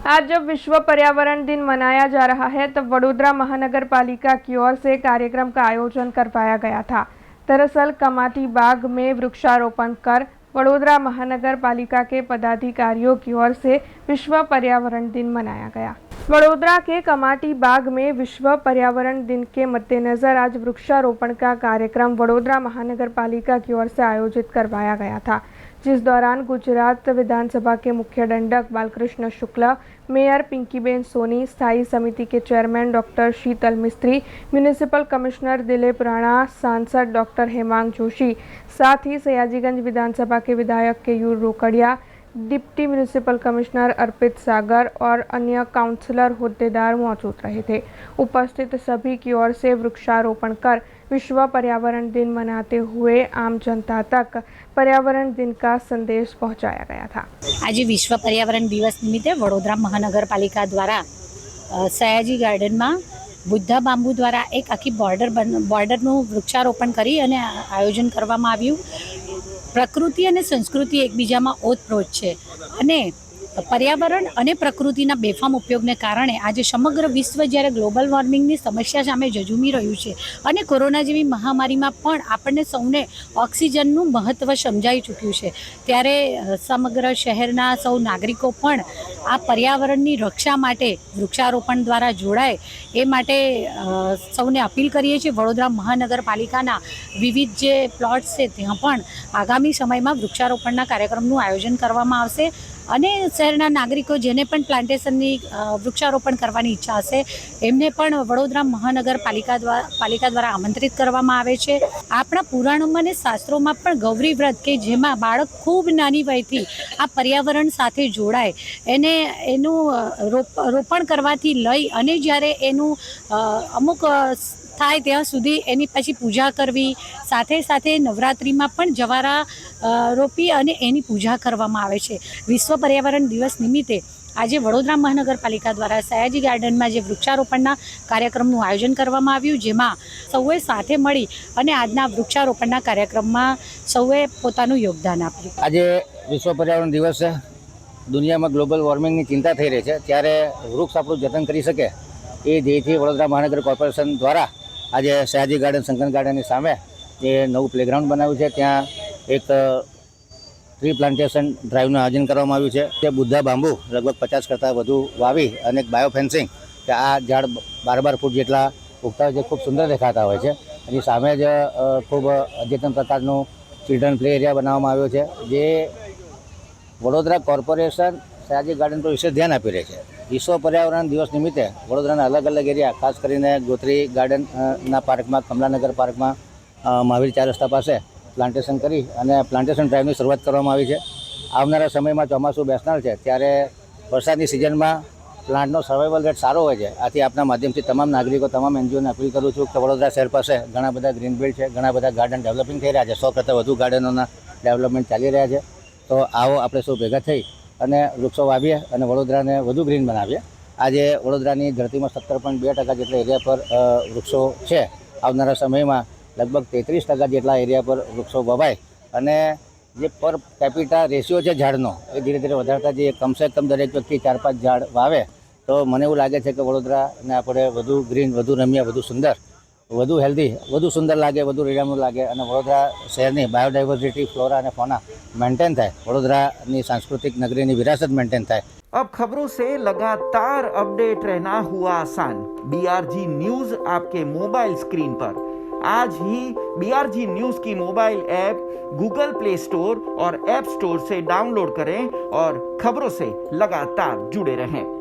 आज जब विश्व पर्यावरण दिन मनाया जा रहा है तब वडोदरा महानगर पालिका की ओर से कार्यक्रम का आयोजन करवाया गया था। दरअसल कमाटी बाग में वृक्षारोपण कर वडोदरा महानगर पालिका के पदाधिकारियों की ओर से विश्व पर्यावरण दिन मनाया गया। वडोदरा के कमाटी बाग में विश्व पर्यावरण दिन के मद्देनजर आज वृक्षारोपण का कार्यक्रम वडोदरा महानगर पालिका की ओर से आयोजित करवाया गया था, जिस दौरान गुजरात विधानसभा के मुख्य दंडक बालकृष्ण शुक्ला, मेयर पिंकीबेन सोनी, स्थायी समिति के चेयरमैन डॉक्टर शीतल मिस्त्री, म्यूनिसिपल कमिश्नर दिलीप राणा, सांसद डॉक्टर हेमांग जोशी, साथ ही सयाजीगंज विधानसभा के विधायक Keyur Rokadia, deputy municipal commissioner अर्पित सागर और अन्य काउंसलर होद्देदार मौजूद रहे थे। उपस्थित सभी की ओर से वृक्षारोपण कर विश्व पर्यावरण दिन मनाते हुए आम जनता तक पर्यावरण दिन का संदेश पहुंचाया गया था। आज विश्व पर्यावरण दिवस निमित्ते वडोदरा महानगरपालिका द्वारा सयाजी गार्डन में बुद्धा बांबू द्वारा एक आखी बॉर्डरનું વૃક્ષારોપણ કરી અને આયોજન કરવામાં આવ્યું। પ્રકૃતિ અને સંસ્કૃતિ એકબીજામાં ઓતપ્રોત છે અને पर्यावरण અને પ્રકૃતિના બેફામ ઉપયોગને કારણે આજે સમગ્ર વિશ્વ જ્યારે ગ્લોબલ વોર્મિંગની સમસ્યા સામે ઝઝૂમી રહ્યું છે અને કોરોના જેવી મહામારીમાં પણ આપણને સૌને ઓક્સિજનનું મહત્ત્વ સમજાઈ ચૂક્યું છે, ત્યારે સમગ્ર શહેરના સૌ નાગરિકો પણ આ પર્યાવરણની રક્ષા માટે વૃક્ષારોપણ દ્વારા જોડાય એ માટે સૌને અપીલ કરીએ છીએ। વડોદરા મહાનગરપાલિકાના વિવિધ જે પ્લોટ્સ છે ત્યાં પણ આગામી સમયમાં વૃક્ષારોપણના કાર્યક્રમનું આયોજન કરવામાં આવશે અને શહેરના નાગરિકો જેને પણ પ્લાન્ટેશનની વૃક્ષારોપણ કરવાની ઈચ્છા હશે એમને પણ વડોદરા મહાનગરપાલિકા દ્વારા આમંત્રિત કરવામાં આવે છે। આપણા પુરાણોમાં અને શાસ્ત્રોમાં પણ ગૌરી વ્રત કે જેમાં બાળક ખૂબ નાની વયથી આ પર્યાવરણ સાથે જોડાય એને એનું રોપણ કરવાથી લઈ અને જ્યારે એનું અમુક થાય ત્યાં સુધી એની પછી પૂજા કરવી, સાથે સાથે નવરાત્રિમાં પણ જવારા રોપી અને એની પૂજા કરવામાં આવે છે। વિશ્વ પર્યાવરણ દિવસ નિમિત્તે આજે વડોદરા મહાનગરપાલિકા દ્વારા સયાજી ગાર્ડનમાં જે વૃક્ષારોપણના કાર્યક્રમનું આયોજન કરવામાં આવ્યું, જેમાં સૌએ સાથે મળી અને આજના વૃક્ષારોપણના કાર્યક્રમમાં સૌએ પોતાનું યોગદાન આપ્યું। આજે વિશ્વ પર્યાવરણ દિવસ છે। દુનિયામાં ગ્લોબલ વોર્મિંગની ચિંતા થઈ રહી છે, ત્યારે વૃક્ષ આપણું જતન કરી શકે એ ધ્યેયથી વડોદરા મહાનગર કોર્પોરેશન દ્વારા આજે સયાજી ગાર્ડન શંકર ગાર્ડનની સામે જે નવું પ્લેગ્રાઉન્ડ બનાવ્યું છે ત્યાં એક ટ્રી પ્લાન્ટેશન ડ્રાઈવનું આયોજન કરવામાં આવ્યું છે। તે બુદ્ધા બાંબુ લગભગ 50 કરતાં વધુ વાવી અને એક બાયો ફેન્સિંગ કે આ ઝાડ 12 ફૂટ જેટલા ઉગતા હોય છે, ખૂબ સુંદર દેખાતા હોય છે। એની સામે જ ખૂબ અદ્યતન પ્રકારનું ચિલ્ડ્રન પ્લે એરિયા બનાવવામાં આવ્યો છે, જે વડોદરા કોર્પોરેશન સયાજી ગાર્ડન પર વિશેષ ધ્યાન આપી રહી છે। વિશ્વ પર્યાવરણ દિવસ નિમિત્તે વડોદરાના અલગ અલગ એરિયા, ખાસ કરીને ગોત્રી ગાર્ડનના પાર્કમાં, કમલાનગર પાર્કમાં, મહાવીર 4 રસ્તા પાસે પ્લાન્ટેશન કરી અને પ્લાન્ટેશન ડ્રાઈવની શરૂઆત કરવામાં આવી છે। આવનારા સમયમાં ચોમાસું બેસનાર છે, ત્યારે વરસાદની સિઝનમાં પ્લાન્ટનો સર્વાઈવલ રેટ સારો હોય છે। આથી આપના માધ્યમથી તમામ નાગરિકો, તમામ એનજીઓને અપીલ કરું છું કે વડોદરા શહેર પાસે ઘણા બધા ગ્રીન બેલ્ટ છે, ઘણા બધા ગાર્ડન ડેવલપિંગ થઈ રહ્યા છે, 100 કરતાં વધુ ગાર્ડનોના ડેવલપમેન્ટ ચાલી રહ્યા છે। તો આવો આપણે સૌ ભેગા થઈ અને વૃક્ષો વાવીએ અને વડોદરાને વધુ ગ્રીન બનાવીએ। આજે વડોદરાની ધરતીમાં 17.2% જેટલા એરિયા પર વૃક્ષો છે। આવનારા સમયમાં લગભગ 33% જેટલા એરિયા પર વૃક્ષો વવાય અને જે પર કેપિટા રેશિયો છે ઝાડનો એ ધીરે ધીરે વધારતા જઈએ। કમસે કમ દરેક વ્યક્તિ 4-5 ઝાડ વાવે તો મને એવું લાગે છે કે વડોદરાને આપણે વધુ ગ્રીન, વધુ રમ્ય, વધુ સુંદર, વધુ હેલ્ધી, વધુ સુંદર લાગે, વધુ રીડામણું લાગે અને વડોદરા શહેરની બાયોડાયવર્સિટી, फ्लोरा અને ફોના मेंटेन થાય, વડોદરાની सांस्कृतिक नगरीની विरासत मेंटेन થાય। अब खबरों से लगातार अपडेट रहना हुआ आसान। BRG न्यूज आपके मोबाइल स्क्रीन पर आज ही BRG न्यूज की mobile app Google play store और ऐप स्टोर से डाउनलोड करें और खबरों से लगातार जुड़े रहें।